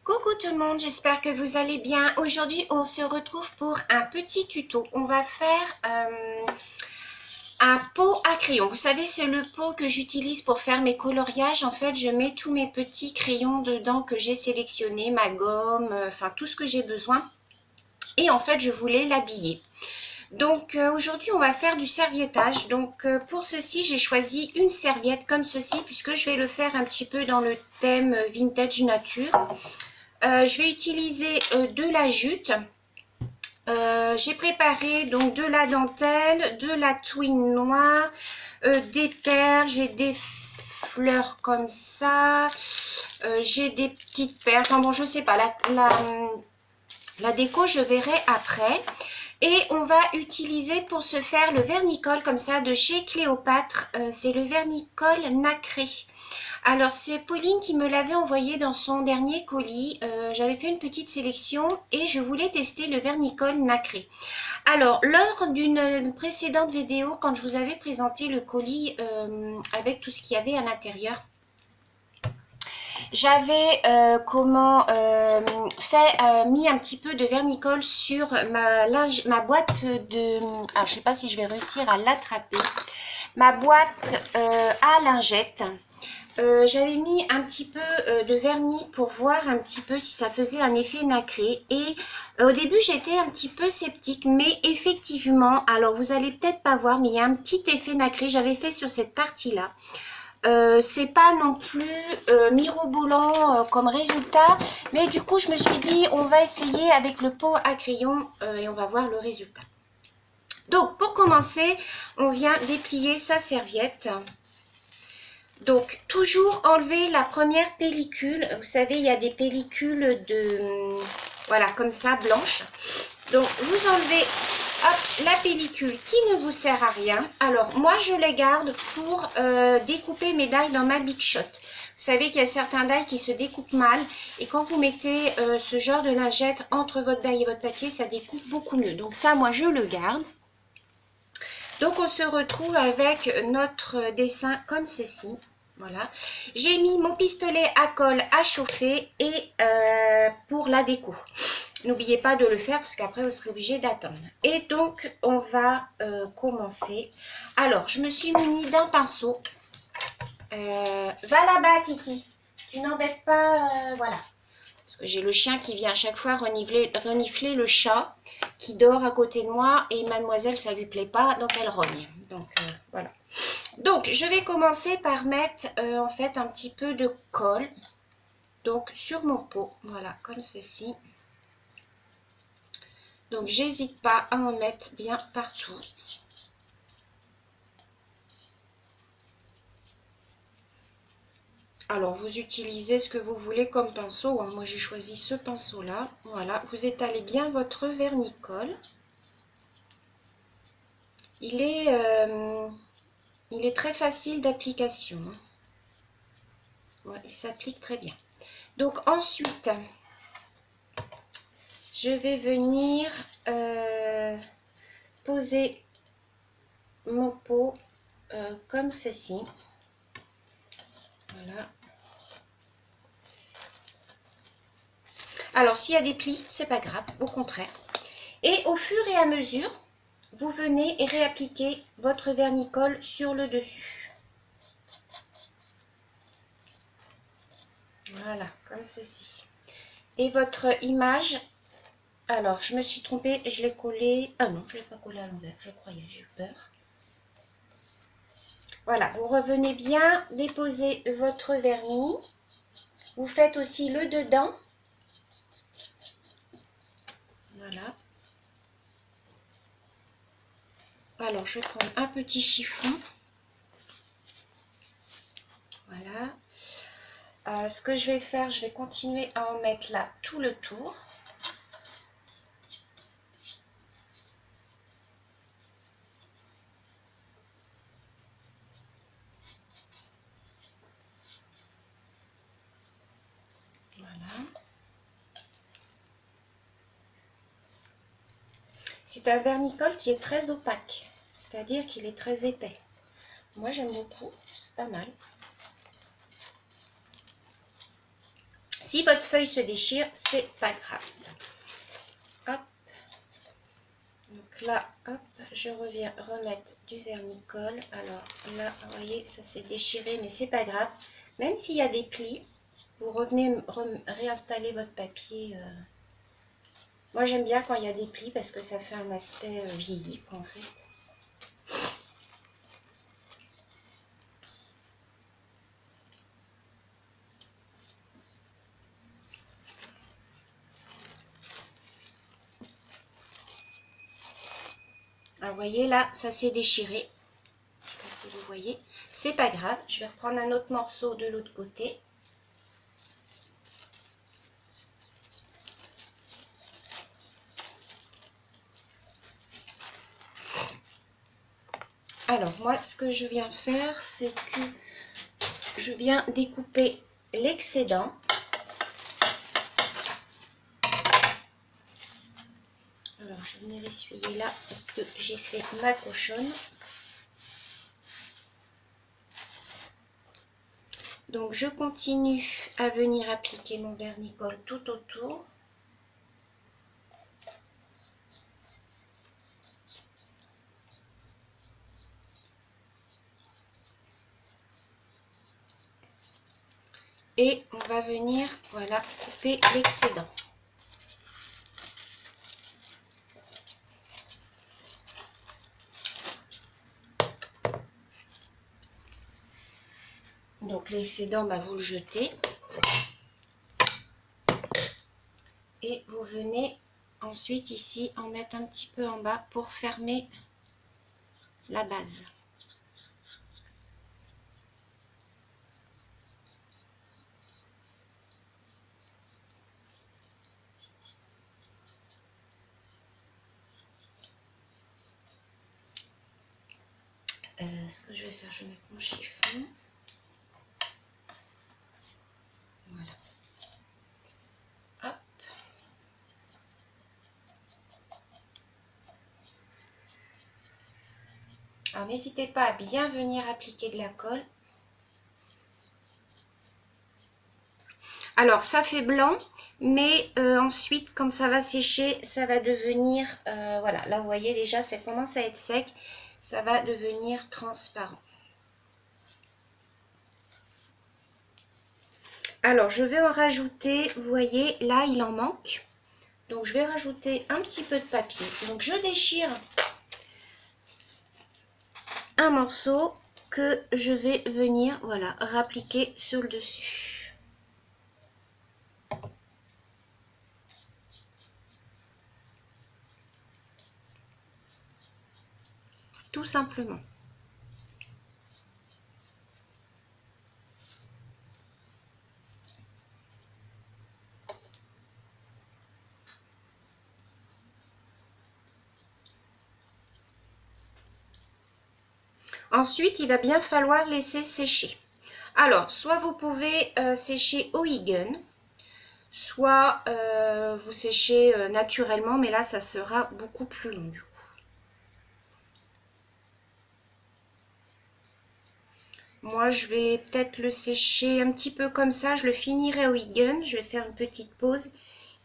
Coucou tout le monde, j'espère que vous allez bien. Aujourd'hui, on se retrouve pour un petit tuto. On va faire un pot à crayon. Vous savez, c'est le pot que j'utilise pour faire mes coloriages. En fait, je mets tous mes petits crayons dedans que j'ai sélectionnés, ma gomme, enfin tout ce que j'ai besoin. Et en fait, je voulais l'habiller. Donc aujourd'hui on va faire du serviettage. Donc pour ceci j'ai choisi une serviette comme ceci puisque je vais le faire un petit peu dans le thème vintage nature. Je vais utiliser de la jute. J'ai préparé donc de la dentelle, de la twine noire, des perles, j'ai des fleurs comme ça, j'ai des petites perles. Enfin bon, je sais pas, la déco je verrai après. Et on va utiliser pour se faire le vernicole comme ça de chez Cléopâtre. C'est le vernicole nacré. Alors c'est Pauline qui me l'avait envoyé dans son dernier colis. J'avais fait une petite sélection et je voulais tester le vernicole nacré. Alors lors d'une précédente vidéo, quand je vous avais présenté le colis avec tout ce qu'il y avait à l'intérieur, j'avais mis un petit peu de vernicole sur ma boîte de... Alors, je ne sais pas si je vais réussir à l'attraper. Ma boîte à lingettes. J'avais mis un petit peu de vernis pour voir un petit peu si ça faisait un effet nacré. Et au début, j'étais un petit peu sceptique. Mais effectivement, alors vous allez peut-être pas voir, mais il y a un petit effet nacré. J'avais fait sur cette partie-là. C'est pas non plus mirobolant comme résultat, mais du coup je me suis dit on va essayer avec le pot à crayon et on va voir le résultat. Donc pour commencer, on vient déplier sa serviette. Donc toujours enlever la première pellicule. Vous savez, il y a des pellicules de voilà comme ça blanches. Donc vous enlevez hop, la pellicule qui ne vous sert à rien. Alors moi je les garde pour découper mes dailles dans ma Big Shot. Vous savez qu'il y a certains dailles qui se découpent mal et quand vous mettez ce genre de lingette entre votre daille et votre papier, ça découpe beaucoup mieux. Donc ça moi je le garde. Donc on se retrouve avec notre dessin comme ceci. Voilà. J'ai mis mon pistolet à colle à chauffer et pour la déco. N'oubliez pas de le faire parce qu'après vous serez obligé d'attendre. Et donc on va commencer. Alors je me suis munie d'un pinceau. Va là-bas Titi. Tu n'embêtes pas. Voilà. Parce que j'ai le chien qui vient à chaque fois renifler le chat qui dort à côté de moi et mademoiselle ça lui plaît pas donc elle rogne. Donc voilà. Donc je vais commencer par mettre en fait un petit peu de colle donc sur mon pot. Voilà comme ceci. Donc j'hésite pas à en mettre bien partout. Alors, vous utilisez ce que vous voulez comme pinceau. Moi, j'ai choisi ce pinceau-là. Voilà, vous étalez bien votre vernicole. Il est très facile d'application. Ouais, il s'applique très bien. Donc, ensuite, je vais venir poser mon pot comme ceci. Voilà. Alors, s'il y a des plis, c'est pas grave, au contraire. Et au fur et à mesure, vous venez et réappliquez votre vernicole sur le dessus. Voilà, comme ceci. Et votre image, alors, je me suis trompée, je l'ai collé... Ah non, je ne l'ai pas collé à l'envers, je croyais, j'ai eu peur. Voilà, vous revenez bien déposer votre vernis. Vous faites aussi le dedans. Voilà. Alors, je vais prendre un petit chiffon. Voilà. Ce que je vais faire, je vais continuer à en mettre là tout le tour. Voilà. C'est un vernicole qui est très opaque, c'est-à-dire qu'il est très épais. Moi, j'aime beaucoup, c'est pas mal. Si votre feuille se déchire, c'est pas grave. Hop. Donc là, hop, je reviens remettre du vernicole. Alors là, vous voyez, ça s'est déchiré, mais c'est pas grave. Même s'il y a des plis, vous revenez réinstaller votre papier. Moi, j'aime bien quand il y a des plis parce que ça fait un aspect vieilli, en fait. Alors, vous voyez, là, ça s'est déchiré. Je ne sais pas si vous voyez. C'est pas grave. Je vais reprendre un autre morceau de l'autre côté. Alors, moi, ce que je viens faire, c'est que je viens découper l'excédent. Alors, je vais venir essuyer là parce que j'ai fait ma cochonne. Donc, je continue à venir appliquer mon vernicole tout autour. Et on va venir, voilà, couper l'excédent. Donc l'excédent, bah, vous le jetez. Et vous venez ensuite ici en mettre un petit peu en bas pour fermer la base. Ce que je vais faire, je vais mettre mon chiffon. Voilà. Hop. Alors n'hésitez pas à bien venir appliquer de la colle. Alors ça fait blanc, mais ensuite quand ça va sécher, ça va devenir, voilà, là vous voyez déjà ça commence à être sec, ça va devenir transparent. Alors je vais en rajouter, vous voyez là il en manque, donc je vais rajouter un petit peu de papier. Donc je déchire un morceau que je vais venir, voilà, rappliquer sur le dessus. Tout simplement. Ensuite, il va bien falloir laisser sécher. Alors, soit vous pouvez sécher au Huygens, soit vous séchez naturellement, mais là, ça sera beaucoup plus long du coup. Moi, je vais peut-être le sécher un petit peu comme ça. Je le finirai au Huygens. Je vais faire une petite pause.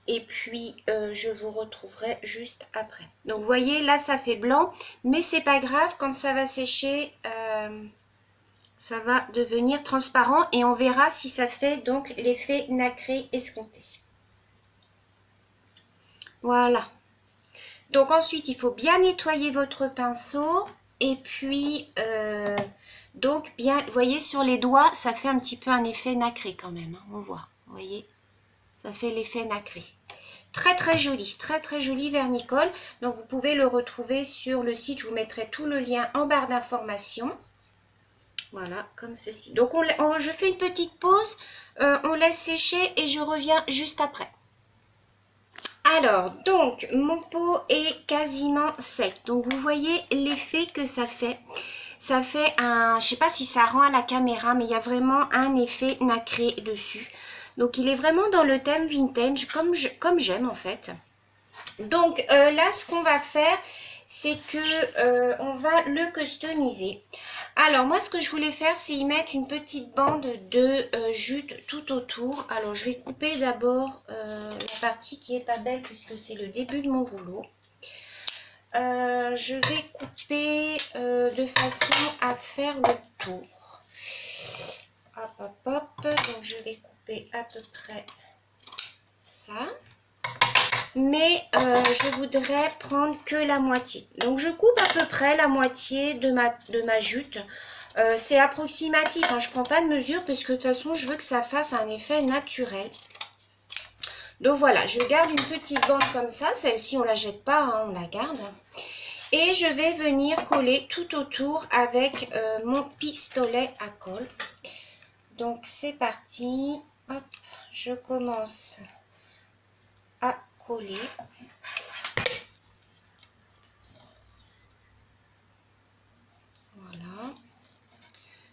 Et puis, je vous retrouverai juste après. Donc, vous voyez, là, ça fait blanc. Mais c'est pas grave. Quand ça va sécher, ça va devenir transparent. Et on verra si ça fait donc l'effet nacré escompté. Voilà. Donc, ensuite, il faut bien nettoyer votre pinceau. Et puis... donc, bien, vous voyez, sur les doigts, ça fait un petit peu un effet nacré quand même. Hein, on voit, vous voyez, ça fait l'effet nacré. Très, très joli vernicole. Donc, vous pouvez le retrouver sur le site. Je vous mettrai tout le lien en barre d'informations. Voilà, comme ceci. Donc, je fais une petite pause. On laisse sécher et je reviens juste après. Alors, donc, mon pot est quasiment sec. Donc, vous voyez l'effet que ça fait. Ça fait un, je sais pas si ça rend à la caméra, mais il y a vraiment un effet nacré dessus. Donc, il est vraiment dans le thème vintage, comme j'aime en fait. Donc, là, ce qu'on va faire, c'est que on va le customiser. Alors, moi, ce que je voulais faire, c'est y mettre une petite bande de jute tout autour. Alors, je vais couper d'abord la partie qui est pas belle, puisque c'est le début de mon rouleau. Je vais couper de façon à faire le tour. Hop, hop, hop. Donc, je vais couper à peu près ça. Mais je voudrais prendre que la moitié. Donc, je coupe à peu près la moitié de ma jute. C'est approximatif, hein, je ne prends pas de mesure parce que de toute façon, je veux que ça fasse un effet naturel. Donc, voilà, je garde une petite bande comme ça. Celle-ci, on ne la jette pas, hein, on la garde. Et je vais venir coller tout autour avec mon pistolet à colle. Donc, c'est parti. Hop, je commence à coller. Voilà.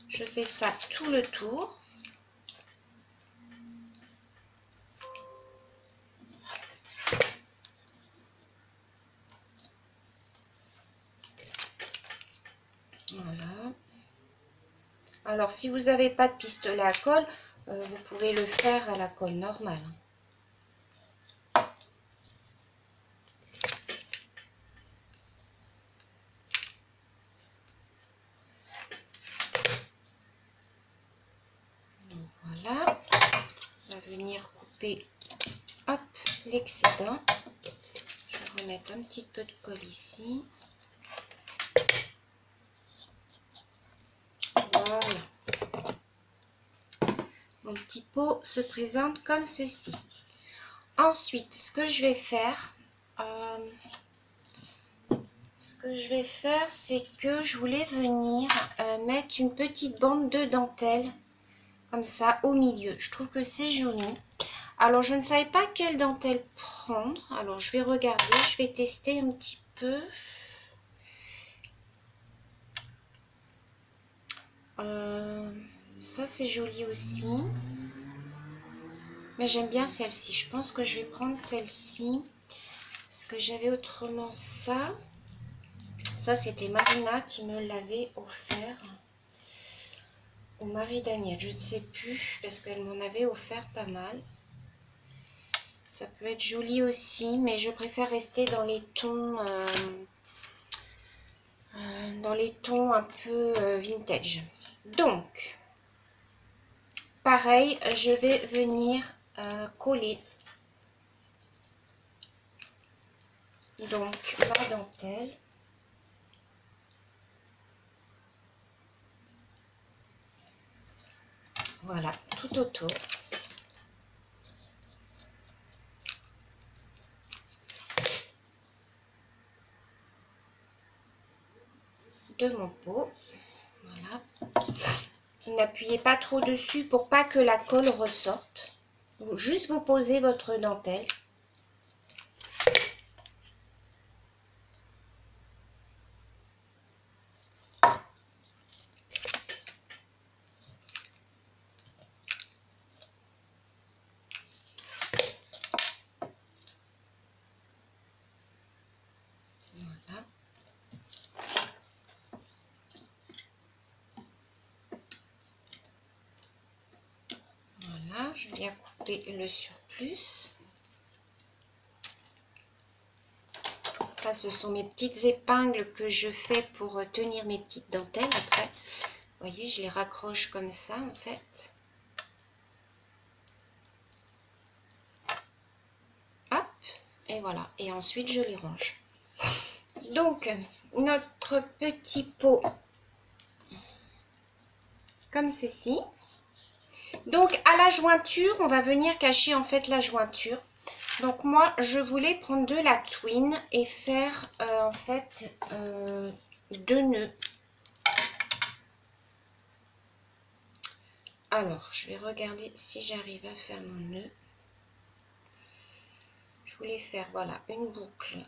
Je fais ça tout le tour. Voilà. Alors, si vous n'avez pas de pistolet à colle, vous pouvez le faire à la colle normale. Donc, voilà. On va venir couper l'excédent. Je vais remettre un petit peu de colle ici. Voilà. Mon petit pot se présente comme ceci. Ensuite, ce que je vais faire, c'est que je voulais venir mettre une petite bande de dentelle, comme ça, au milieu. Je trouve que c'est joli. Alors, je ne savais pas quelle dentelle prendre. Alors, je vais regarder, je vais tester un petit peu. Ça, c'est joli aussi. Mais j'aime bien celle-ci. Je pense que je vais prendre celle-ci. Parce que j'avais autrement ça. Ça, c'était Marina qui me l'avait offert. Ou Marie-Danielle, je ne sais plus. Parce qu'elle m'en avait offert pas mal. Ça peut être joli aussi. Mais je préfère rester dans les tons... un peu vintage. Donc, pareil, je vais venir coller donc ma dentelle. Voilà, tout autour. De mon pot. Voilà. N'appuyez pas trop dessus pour pas que la colle ressorte. Juste vous posez votre dentelle. Voilà. Voilà, je viens couper le surplus. Ça, ce sont mes petites épingles que je fais pour tenir mes petites dentelles après. Vous voyez, je les raccroche comme ça en fait. Hop, et voilà. Et ensuite, je les range. Donc, notre petit pot comme ceci. Donc, à la jointure, on va venir cacher en fait la jointure. Donc, moi, je voulais prendre de la twine et faire en fait 2 nœuds. Alors, je vais regarder si j'arrive à faire mon nœud. Je voulais faire, voilà, une boucle.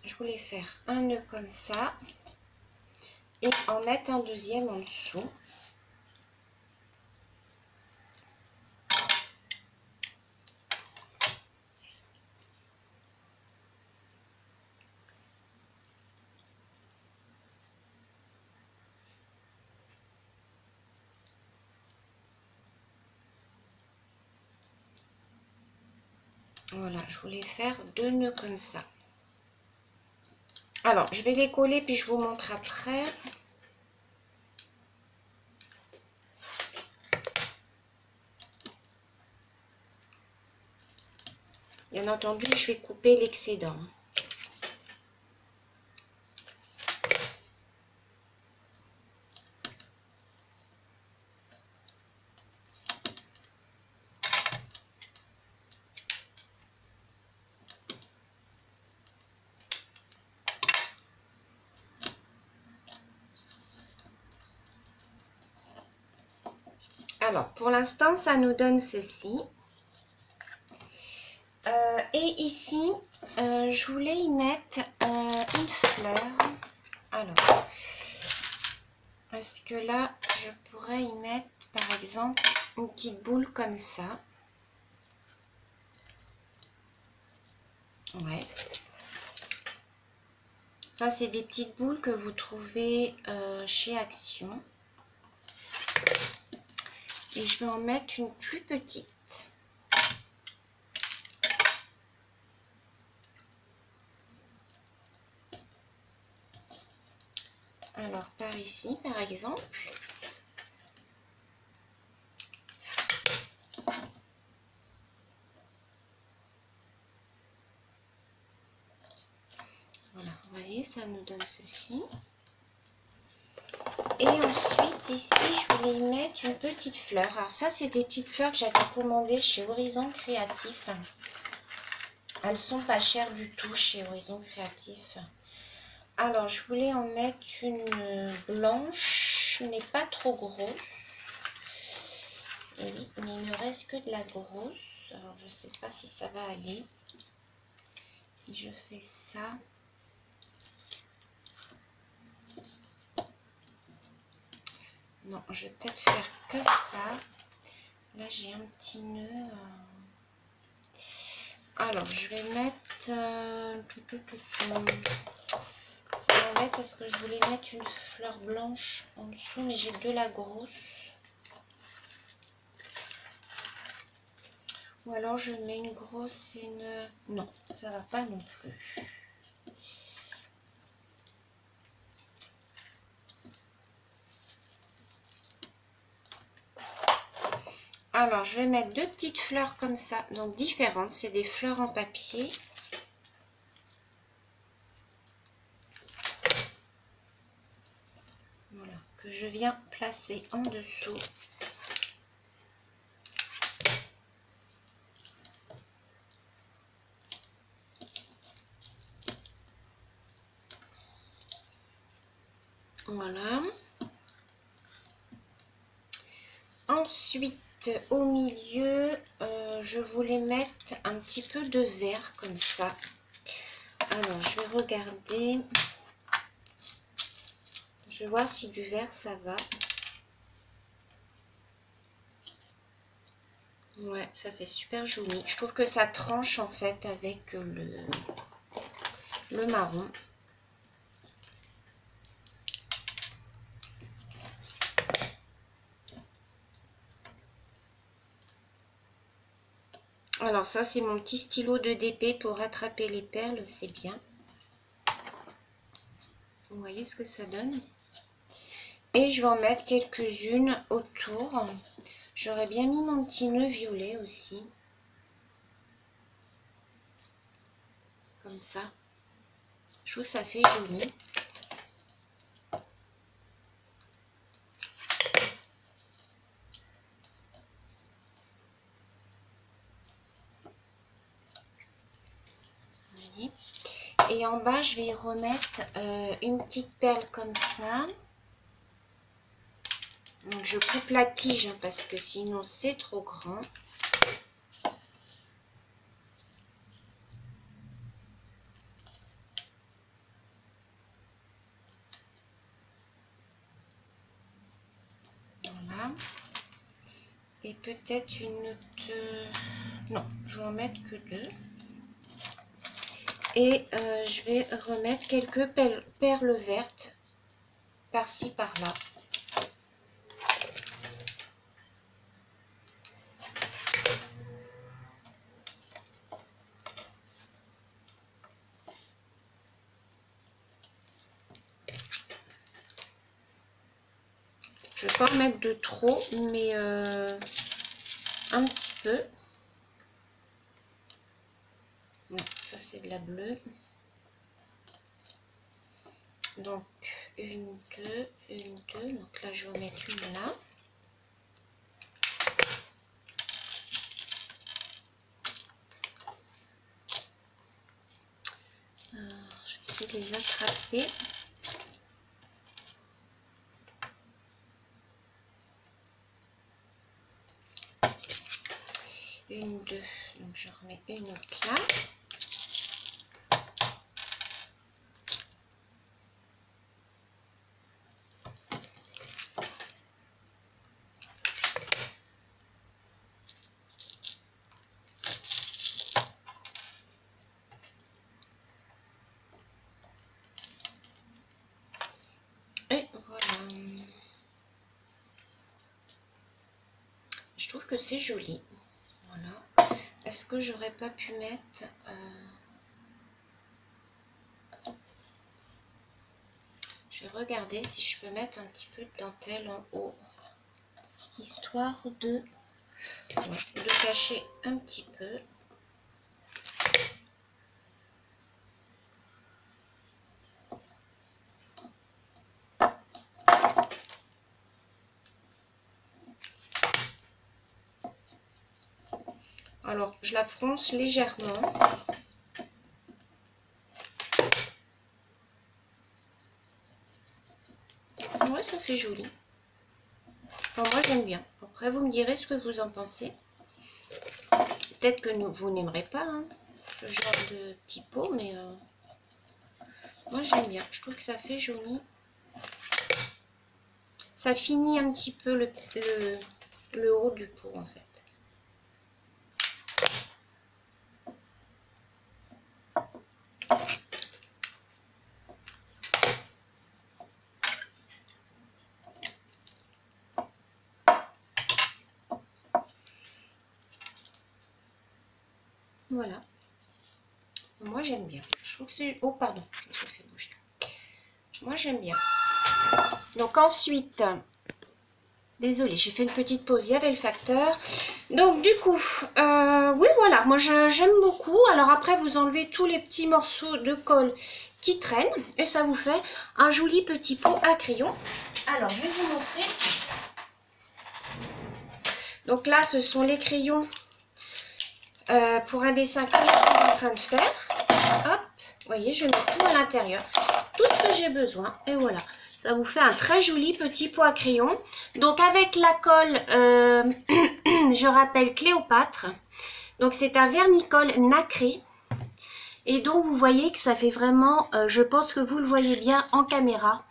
Je voulais faire un nœud comme ça et en mettre un deuxième en dessous. Voilà, je voulais faire 2 nœuds comme ça. Alors, je vais les coller puis je vous montre après. Bien entendu, je vais couper l'excédent. Alors, pour l'instant, ça nous donne ceci. Et ici, je voulais y mettre une fleur. Alors, est-ce que là, je pourrais y mettre, par exemple, une petite boule comme ça? Ouais. Ça, c'est des petites boules que vous trouvez chez Action. Et je vais en mettre une plus petite. Alors, par ici, par exemple. Voilà, vous voyez, ça nous donne ceci. Et ensuite, ici, je voulais y mettre une petite fleur. Alors ça, c'est des petites fleurs que j'avais commandées chez Horizon Créatif. Elles sont pas chères du tout chez Horizon Créatif. Alors, je voulais en mettre une blanche, mais pas trop grosse. Et oui, mais il ne reste que de la grosse. Alors, je sais pas si ça va aller. Si je fais ça. Non, je vais peut-être faire que ça. Là, j'ai un petit nœud. Alors, je vais mettre... ça m'embête parce que je voulais mettre une fleur blanche en dessous, mais j'ai de la grosse. Ou alors, je mets une grosse et une... Non, ça va pas non plus. Alors, je vais mettre 2 petites fleurs comme ça, donc différentes. C'est des fleurs en papier. Voilà, que je viens placer en dessous. Voilà. Ensuite, au milieu, je voulais mettre un petit peu de vert comme ça. Alors, je vais regarder. Je vais voir si du vert ça va. Ouais, ça fait super joli. Je trouve que ça tranche en fait avec le marron. Alors ça, c'est mon petit stylo de DP pour rattraper les perles, c'est bien. Vous voyez ce que ça donne? Et je vais en mettre quelques-unes autour. J'aurais bien mis mon petit nœud violet aussi. Comme ça. Je trouve que ça fait joli. Vous voyez? Et en bas, je vais y remettre une petite perle comme ça. Donc je coupe la tige hein, parce que sinon c'est trop grand. Voilà. Et peut-être une autre... Non, je vais en mettre que 2. Et je vais remettre quelques perles vertes par-ci par-là. Je ne vais pas en mettre de trop, mais un petit peu. Non, ça c'est de la bleue. Donc, une, deux. Donc là, je vais en mettre une là. Alors, je vais essayer de les attraper. Une, deux. Donc, je remets une autre là. Et voilà. Je trouve que c'est joli. Voilà. Est-ce que j'aurais pas pu mettre... Je vais regarder si je peux mettre un petit peu de dentelle en haut. Histoire de cacher un petit peu. Alors, je la fronce légèrement. Ouais, ça fait joli. Enfin, moi, j'aime bien. Après, vous me direz ce que vous en pensez. Peut-être que vous n'aimerez pas hein, ce genre de petit pot, mais moi, j'aime bien. Je trouve que ça fait joli. Ça finit un petit peu le haut du pot, en fait. Voilà. Moi, j'aime bien. Je trouve que c'est... Oh, pardon. Je me suis fait bouger. Moi, j'aime bien. Donc, ensuite... Désolée, j'ai fait une petite pause. Il y avait le facteur. Donc, du coup... oui, voilà. Moi, j'aime beaucoup. Alors, après, vous enlevez tous les petits morceaux de colle qui traînent. Et ça vous fait un joli petit pot à crayon. Alors, je vais vous montrer. Donc là, ce sont les crayons... pour un dessin que je suis en train de faire. Hop, vous voyez, je mets tout à l'intérieur, tout ce que j'ai besoin, et voilà, ça vous fait un très joli petit pot à crayon. Donc avec la colle, je rappelle Cléopâtre, donc c'est un vernicole nacré, et donc vous voyez que ça fait vraiment, je pense que vous le voyez bien en caméra,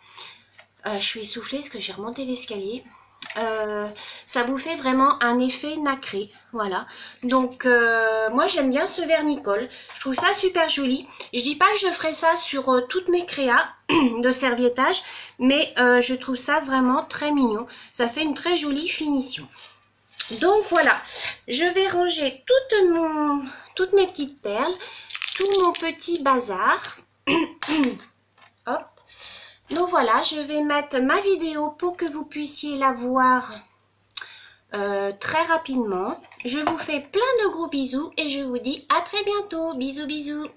je suis essoufflée parce que j'ai remonté l'escalier. Ça vous fait vraiment un effet nacré, voilà. Donc moi j'aime bien ce vernicole, je trouve ça super joli. Je dis pas que je ferai ça sur toutes mes créas de serviettage, mais je trouve ça vraiment très mignon. Ça fait une très jolie finition. Donc voilà, je vais ranger toutes mes petites perles, tout mon petit bazar. Hop. Donc voilà, je vais mettre ma vidéo pour que vous puissiez la voir très rapidement. Je vous fais plein de gros bisous et je vous dis à très bientôt. Bisous, bisous.